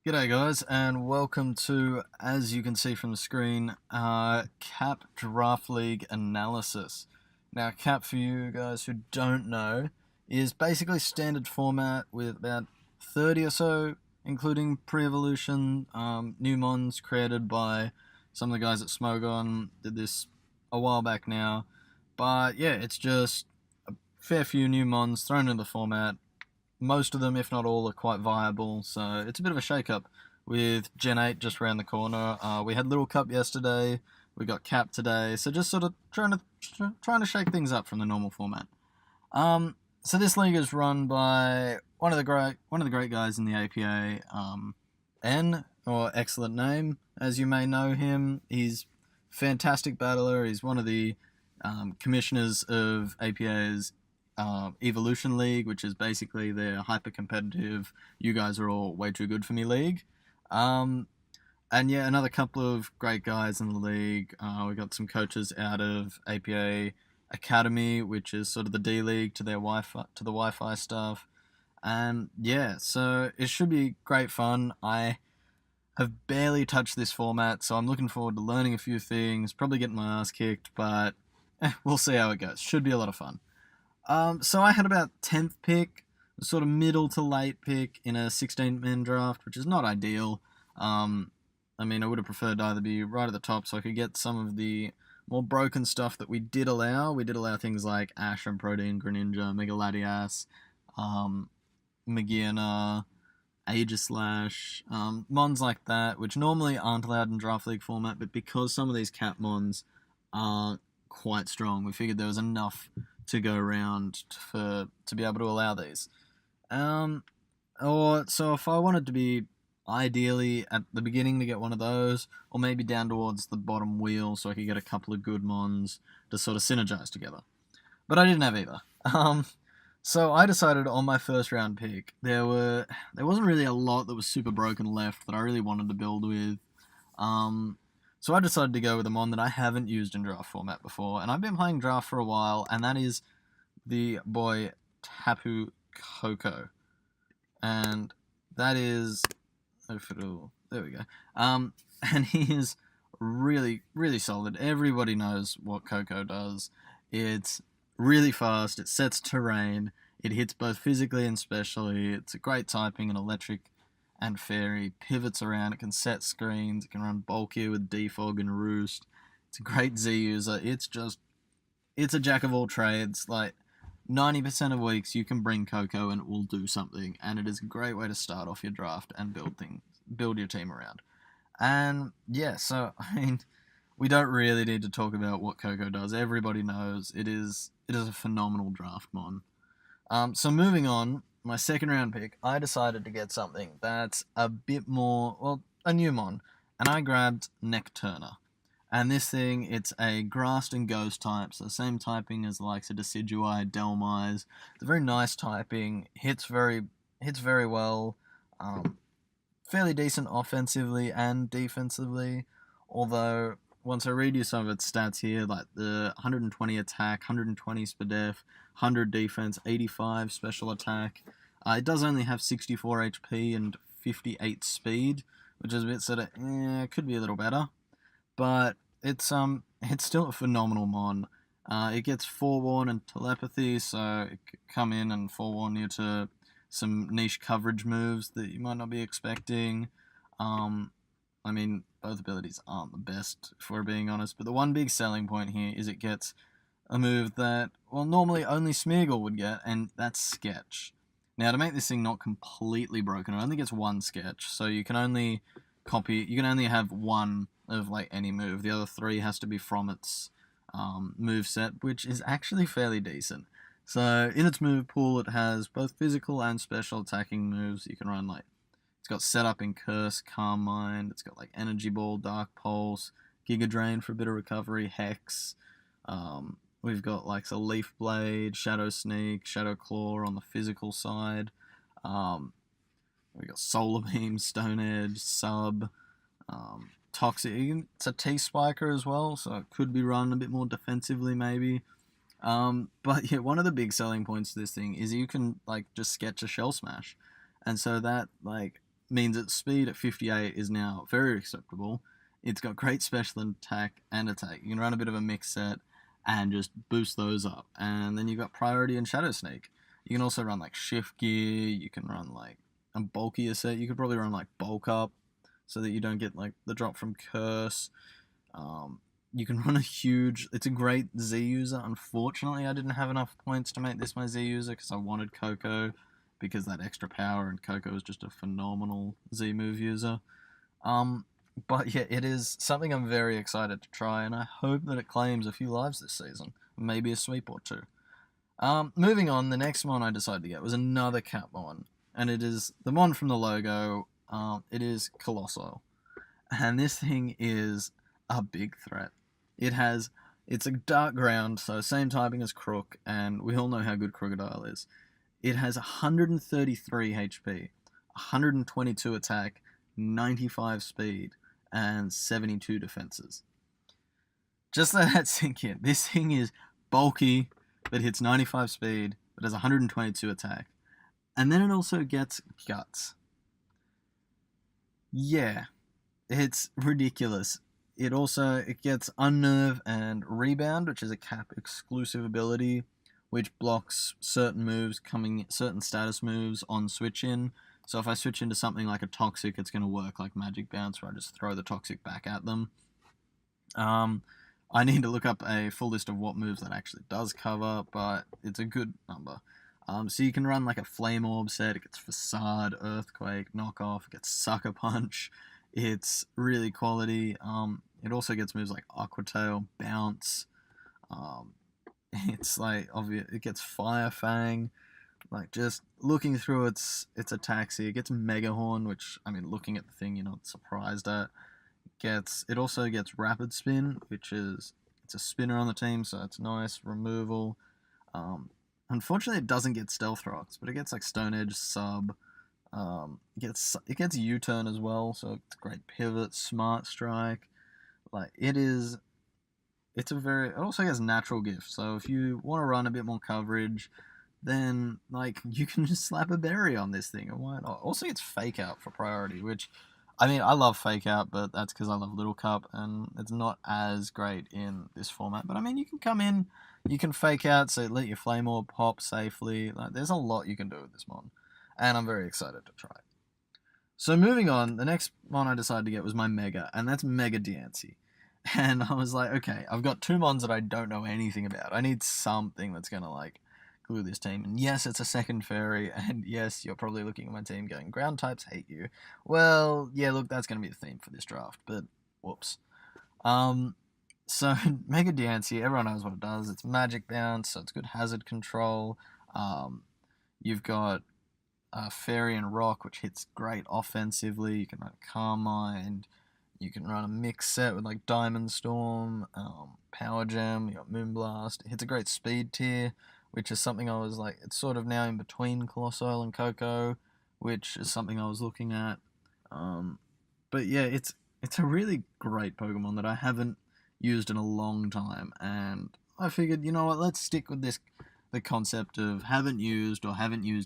G'day guys, and welcome to, as you can see from the screen, Cap Draft League Analysis. Now, Cap, for you guys who don't know, is basically standard format with about 30 or so, including pre-evolution, new mons created by some of the guys at Smogon. Did this a while back now. But yeah, it's just a fair few new mons thrown into the format. Most of them, if not all, are quite viable, so it's a bit of a shake-up with Gen 8 just around the corner. We had Little Cup yesterday, we got Cap today, so just sort of trying to shake things up from the normal format. So this league is run by one of the great guys in the APA, N, or excellent name, as you may know him. He's fantastic battler. He's one of the commissioners of APA's Evolution League, which is basically their hyper competitive, you guys are all way too good for me league. And yeah, another couple of great guys in the league. We got some coaches out of APA Academy, which is sort of the D League to their Wi-Fi stuff. And yeah, so it should be great fun. I have barely touched this format, so I'm looking forward to learning a few things, probably getting my ass kicked, but we'll see how it goes. Should be a lot of fun. So I had about 10th pick, sort of middle to late pick in a 16-man draft, which is not ideal. I mean, I would have preferred to either be right at the top so I could get some of the more broken stuff that we did allow. We did allow things like Ash and Protein, Greninja, Mega Latias, Magiana, Aegislash, mons like that, which normally aren't allowed in Draft League format, but because some of these Cat mons are quite strong, we figured there was enough to go around to be able to allow these. Or so if I wanted to be ideally at the beginning to get one of those, or maybe down towards the bottom wheel so I could get a couple of good mons to sort of synergize together. But I didn't have either. So I decided on my first round pick, there wasn't really a lot that was super broken left that I really wanted to build with. So I decided to go with a mon that I haven't used in draft format before, and I've been playing draft for a while, and that is the boy Tapu Koko. And that is... there we go. And he is really, really solid. Everybody knows what Koko does. It's really fast, it sets terrain, it hits both physically and specially, it's a great typing and electric and fairy, pivots around, it can set screens, it can run bulkier with defog and roost. It's a great Z user. It's a jack of all trades. Like 90% of weeks you can bring Koko and it will do something, and it is a great way to start off your draft and build your team around. And yeah, so I mean, we don't really need to talk about what Koko does. Everybody knows it is a phenomenal draft mon. So moving on, my second round pick, I decided to get something that's a bit more, well, a new mon, and I grabbed Necturna. And this thing, it's a Grass and Ghost type, so the same typing as the likes of Decidueye, Delmise. It's a very nice typing, hits very well, fairly decent offensively and defensively, although once I read you some of its stats here, like the 120 attack, 120 SPDF, 100 defense, 85 special attack, it does only have 64 HP and 58 speed, which is a bit sort of, could be a little better. But it's still a phenomenal mon. It gets Forewarn and Telepathy, so it could come in and forewarn you to some niche coverage moves that you might not be expecting. I mean, both abilities aren't the best, if we're being honest, but the one big selling point here is it gets a move that, well, normally only Smeargle would get, and that's Sketch. Now, to make this thing not completely broken, it only gets one Sketch, so you can only have one of like any move. The other three has to be from its move set, which is actually fairly decent. So in its move pool, it has both physical and special attacking moves. You can run like, it's got Setup in Curse, Calm Mind, it's got like Energy Ball, Dark Pulse, Giga Drain for a bit of recovery, Hex. We've got like a Leaf Blade, Shadow Sneak, Shadow Claw on the physical side. We got Solar Beam, Stone Edge, Sub, Toxic. It's a T-Spiker as well, so it could be run a bit more defensively maybe. But yeah, one of the big selling points to this thing is you can like just sketch a Shell Smash. And so that like means its speed at 58 is now very acceptable. It's got great special attack and attack. You can run a bit of a mix set and just boost those up. And then you've got priority and shadow sneak. You can also run like shift gear. You can run like a bulkier set. You could probably run like bulk up so that you don't get like the drop from curse. You can run a huge. It's a great Z user. Unfortunately, I didn't have enough points to make this my Z user because I wanted Coco because that extra power, and Coco is just a phenomenal Z move user. But yeah, it is something I'm very excited to try, and I hope that it claims a few lives this season, maybe a sweep or two. Moving on, the next mon I decided to get was another cat mon, and it is the mon from the logo. It is Colossal, and this thing is a big threat. It's a dark ground, so same typing as Crook, and we all know how good Crocodile is. It has 133 HP, 122 attack, 95 speed, and 72 defenses. Just let that sink in. This thing is bulky, but hits 95 speed, but has 122 attack. And then it also gets guts. Yeah, it's ridiculous. It gets Unnerve and Rebound, which is a cap exclusive ability, which blocks certain status moves on switch in. So if I switch into something like a Toxic, it's going to work like Magic Bounce, where I just throw the Toxic back at them. I need to look up a full list of what moves that actually does cover, but it's a good number. So you can run like a Flame Orb set. It gets Facade, Earthquake, Knockoff. It gets Sucker Punch. It's really quality. It also gets moves like Aqua Tail, Bounce. It's like obvious. It gets Fire Fang. Like just looking through its attacks here, it gets Mega Horn, which I mean, looking at the thing, you're not surprised at. It also gets Rapid Spin, which is it's a spinner on the team, so it's nice removal. Unfortunately, it doesn't get Stealth Rocks, but it gets like Stone Edge, Sub. It gets U-turn as well, so it's a great pivot, Smart Strike. Like it also gets Natural Gift. So if you want to run a bit more coverage, then like you can just slap a berry on this thing, and why not? Also gets Fake Out for priority, which I mean I love Fake Out, but that's because I love Little Cup, and it's not as great in this format. But I mean you can come in, you can Fake Out, so let your Flame Orb pop safely. Like there's a lot you can do with this mon, and I'm very excited to try it. So moving on, the next mon I decided to get was my Mega, and that's Mega Diancie. And I was like, okay, I've got two mons that I don't know anything about. I need something that's gonna like glue this team. And yes, it's a second fairy, and yes, you're probably looking at my team going, ground types hate you. Well, yeah, look, that's gonna be the theme for this draft, but whoops. So Mega Diancie, everyone knows what it does. It's Magic Bounce, so it's good hazard control. You've got Fairy and Rock, which hits great offensively. You can run Carmine. You can run a mix set with like Diamond Storm, Power Gem. You got Moonblast. It hits a great speed tier, which is something I was like. It's sort of now in between Colossal and Coco, which is something I was looking at. But yeah, it's a really great Pokemon that I haven't used in a long time, and I figured, you know what, let's stick with the concept of haven't used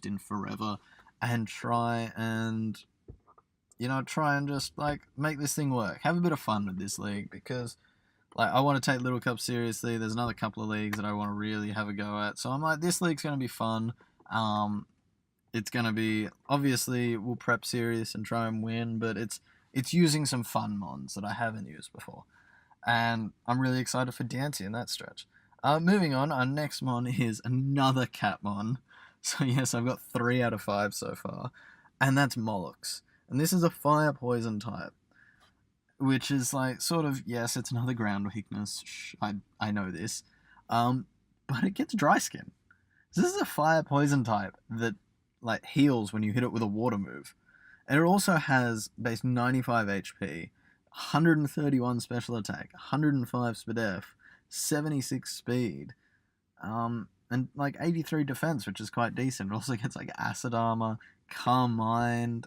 in forever, and try and just like make this thing work. Have a bit of fun with this league, because like I want to take Little Cup seriously. There's another couple of leagues that I want to really have a go at, so I'm like, this league's going to be fun. It's going to be, obviously we'll prep serious and try and win, but it's using some fun mons that I haven't used before, and I'm really excited for Diancie in that stretch. Moving on, our next mon is another Catmon. So yes, I've got 3 out of 5 so far, and that's Mollux. And this is a Fire Poison type, which is like sort of, yes, it's another ground weakness. I know this, but it gets Dry Skin. This is a Fire Poison type that like heals when you hit it with a water move, and it also has base 95 HP, 131 special attack, 105 SPDF, 76 speed, and like 83 defense, which is quite decent. It also gets like Acid Armor, Calm Mind,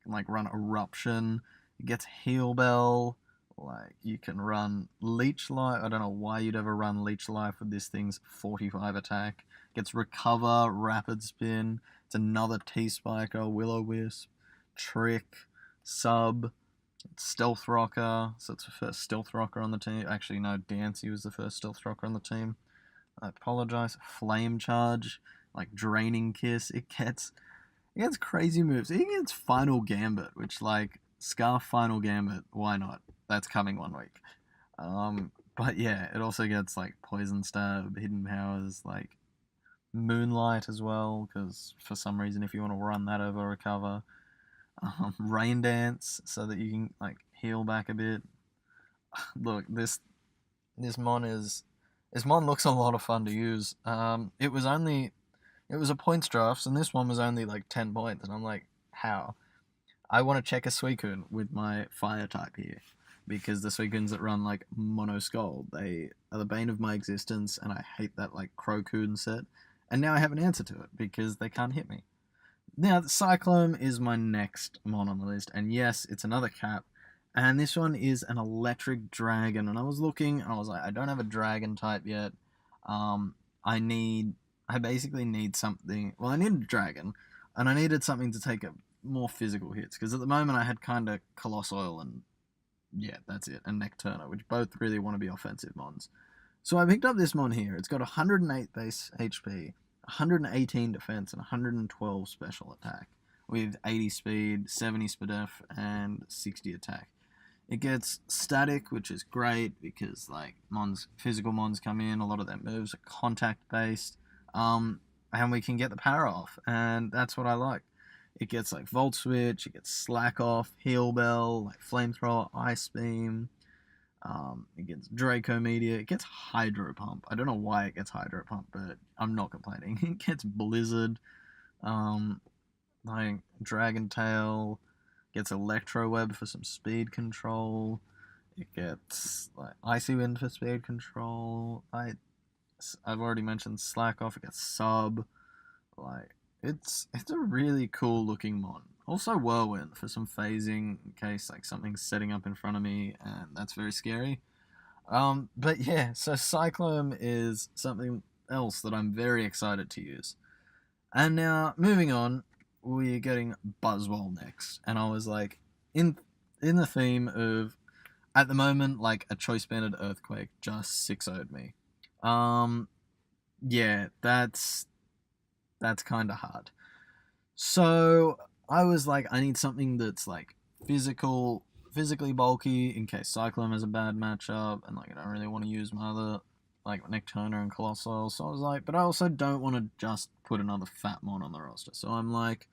like run Eruption. It gets Heal Bell. Like you can run Leech Life. I don't know why you'd ever run Leech Life with this thing's 45 attack. It gets Recover, Rapid Spin. It's another T-Spiker, Will-O-Wisp. Trick, Sub, Stealth Rocker, so it's the first Stealth Rocker on the team. Actually, no, Dancy was the first Stealth Rocker on the team. I apologize. Flame Charge, like Draining Kiss. It gets crazy moves. It gets Final Gambit, which, like, Scarf Final Gambit, why not? That's coming one week. But yeah, it also gets, like, Poison Stab, Hidden Powers, like, Moonlight as well, because for some reason, if you want to run that over a cover. Rain Dance, so that you can, like, heal back a bit. Look, this mon is this mon looks a lot of fun to use. It was a points drafts, and this one was only like 10 points, and I'm like, how? I want to check a Suicune with my fire type here, because the Suicunes that run like Mono Skull, they are the bane of my existence, and I hate that like Crocoon set. And now I have an answer to it because they can't hit me. Now, the Cyclone is my next mon on the list, and yes, it's another cap. And this one is an electric dragon. And I was looking, and I was like, I don't have a dragon type yet. Um, I basically need something. Well, I need a dragon, and I needed something to take a more physical hits, because at the moment I had kind of Colossoil and yeah, that's it, and Necturna, which both really want to be offensive mons. So I picked up this mon here. It's got 108 base HP, 118 defense, and 112 special attack, with 80 speed, 70 spadef, and 60 attack. It gets static, which is great because like physical mons come in, a lot of their moves are contact based, and we can get the power off, and that's what I like. It gets like Volt Switch, it gets Slack Off, Heal Bell, like Flamethrower, Ice Beam. It gets Draco Meteor. It gets Hydro Pump. I don't know why it gets Hydro Pump, but I'm not complaining. It gets Blizzard. Like Dragon Tail. Gets Electro Web for some speed control. It gets like Icy Wind for speed control. I've already mentioned Slack Off. It gets Sub. Like it's a really cool looking mon. Also Whirlwind for some phasing in case like something's setting up in front of me, and that's very scary. But yeah, so Cyclone is something else that I'm very excited to use. And now moving on, we're getting Buzzwole next, and I was like, in the theme of at the moment, like a choice banded Earthquake just 6-0'd me. Yeah, that's kind of hard. So I was like, I need something that's like physically bulky in case Cyclone has a bad matchup, and like I don't really want to use my other like Necturna and Colossal. So I was like, but I also don't want to just put another fat mon on the roster. So I'm like,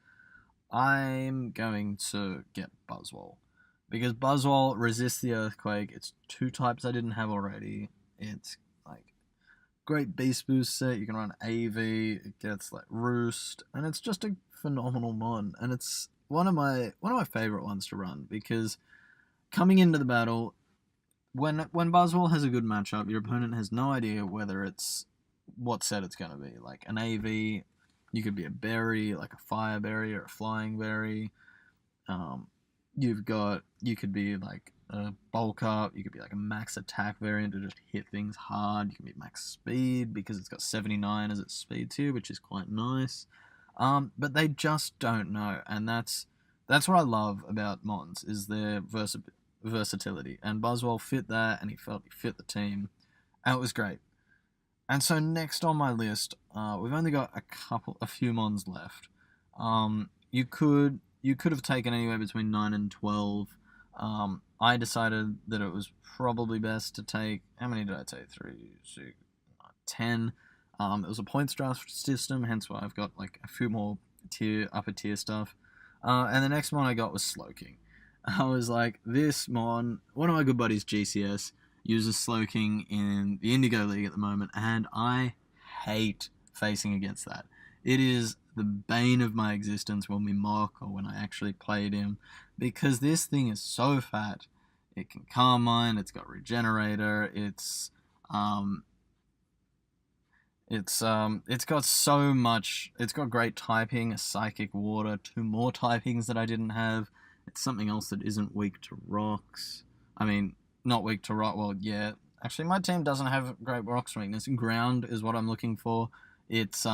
I'm going to get Buzzwole, because Buzzwole resists the Earthquake. It's two types I didn't have already. It's like great Beast Boost set. You can run AV. It gets like Roost, and it's just a phenomenal mon. And it's one of my favorite ones to run, because coming into the battle, when Buzzwole has a good matchup, your opponent has no idea whether it's what set it's going to be. Like an AV, you could be a berry, like a fire berry or a flying berry. You could be like a bulk up. You could be like a max attack variant to just hit things hard. You can be max speed because it's got 79 as its speed tier, which is quite nice. But they just don't know, and that's what I love about mons, is their versatility. And Buzzwole fit that, and he felt he fit the team, and it was great. And so next on my list, we've only got a few mons left. You could have taken anywhere between 9 and 12. I decided that it was probably best to take, how many did I take? 3, 6, 10. It was a points draft system, hence why I've got like a few more upper tier stuff. And the next mon I got was Slowking. I was like, this mon, one of my good buddies, GCS, uses Slowking in the Indigo League at the moment, and I hate facing against that. It is the bane of my existence when we mock or when I actually played him, because this thing is so fat. It can Calm Mind, it's got Regenerator, it's got so much. It's got great typing, a Psychic Water, 2 more typings that I didn't have. It's something else that isn't weak to rocks. I mean, not weak to rock. Well, yeah. Actually, my team doesn't have great rocks weakness. Ground is what I'm looking for. It's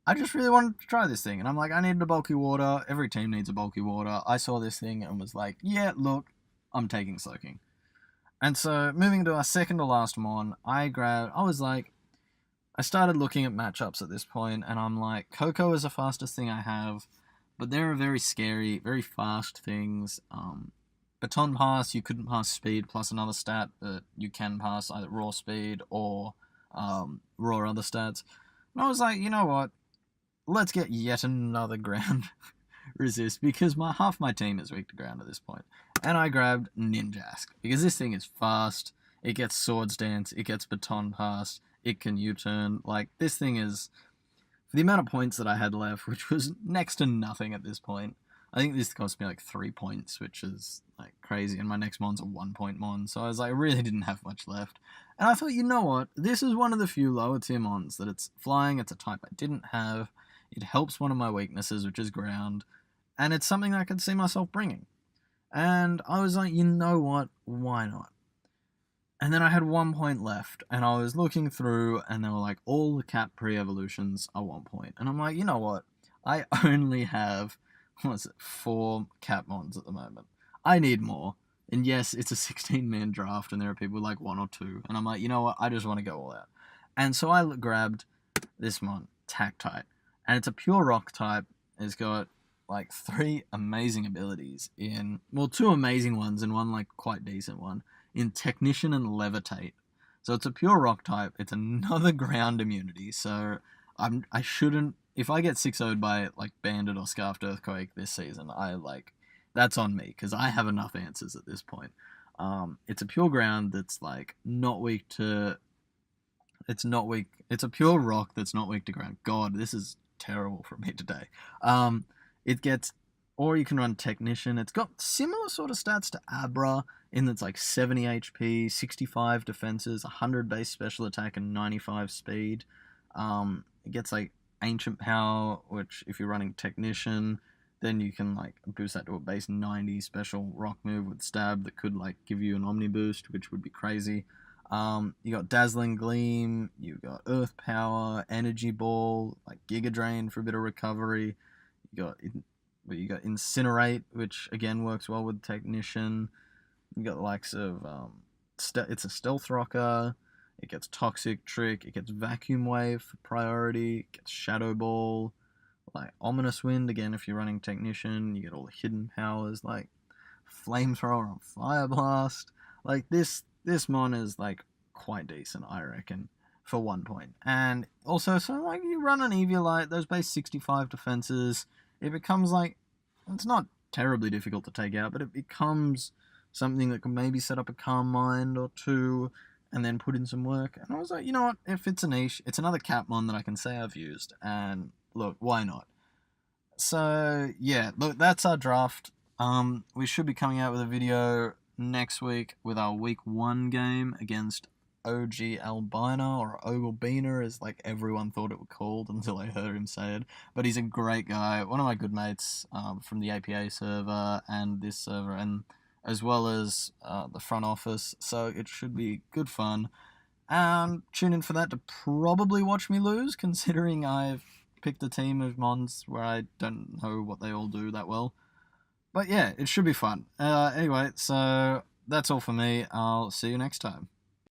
I just really wanted to try this thing, and I'm like, I needed a bulky water. Every team needs a bulky water. I saw this thing and was like, yeah, look, I'm taking soaking. And so, moving to our second to last mon, I started looking at matchups at this point, and I'm like, Coco is the fastest thing I have, but there are very scary, very fast things. Baton Pass, you couldn't pass speed plus another stat, but you can pass either raw speed or raw other stats. And I was like, you know what? Let's get yet another ground resist, because half my team is weak to ground at this point. And I grabbed Ninjask, because this thing is fast, it gets Swords Dance, it gets Baton Pass, it can U-turn. Like, this thing is, for the amount of points that I had left, which was next to nothing at this point, I think this cost me like 3 points, which is like crazy, and my next mon's a 1 point mon, so I was like, I really didn't have much left. And I thought, you know what, this is one of the few lower tier mons that it's flying, it's a type I didn't have, it helps one of my weaknesses, which is ground, and it's something I could see myself bringing. And I was like, you know what, why not? And then I had 1 point left, and I was looking through, and they were like, all the cap pre-evolutions are 1 point. And I'm like, you know what? I only have, 4 cap mons at the moment. I need more. And yes, it's a 16-man draft, and there are people with like 1 or 2. And I'm like, you know what? I just want to go all out. And so I grabbed this mon, Tactite. And it's a pure rock type. It's got like 3 amazing abilities in, well, 2 amazing ones and 1 like quite decent one, in Technician and Levitate. So it's a pure rock type. It's another ground immunity. So I shouldn't, if I get 6-0'd by like Bandit or Scarfed Earthquake this season, that's on me, because I have enough answers at this point. It's a pure ground that's like not weak to. It's not weak. It's a pure rock that's not weak to ground. God, this is terrible for me today. It gets, or you can run Technician. It's got similar sort of stats to Abra, in that's like 70 HP, 65 defenses, 100 base special attack, and 95 speed. It gets like Ancient Power, which if you're running Technician, then you can like boost that to a base 90 special rock move with Stab that could like give you an Omni boost, which would be crazy. You got Dazzling Gleam, you got Earth Power, Energy Ball, like Giga Drain for a bit of recovery. You got Incinerate, which again works well with Technician. You got the likes of it's a Stealth Rocker. It gets Toxic Trick. It gets Vacuum Wave for priority. It gets Shadow Ball. Like Ominous Wind, again, if you're running Technician, you get all the hidden powers like Flamethrower and Fire Blast. Like this mon is like quite decent, I reckon, for 1 point. And also, so like you run an Eviolite, those base 65 defenses, it becomes like, it's not terribly difficult to take out, but it becomes something that can maybe set up a Calm Mind or 2 and then put in some work. And I was like, you know what, if it's a niche, it's another cap mon that I can say I've used, and look, why not? So yeah, look, that's our draft. We should be coming out with a video next week with our week 1 game against OG Albina, or Oglebina, as like everyone thought it was called until I heard him say it. But he's a great guy, one of my good mates from the APA server and this server, and as well as the front office. So it should be good fun. Tune in for that to probably watch me lose, considering I've picked a team of mons where I don't know what they all do that well. But yeah, it should be fun. Anyway, so that's all for me. I'll see you next time.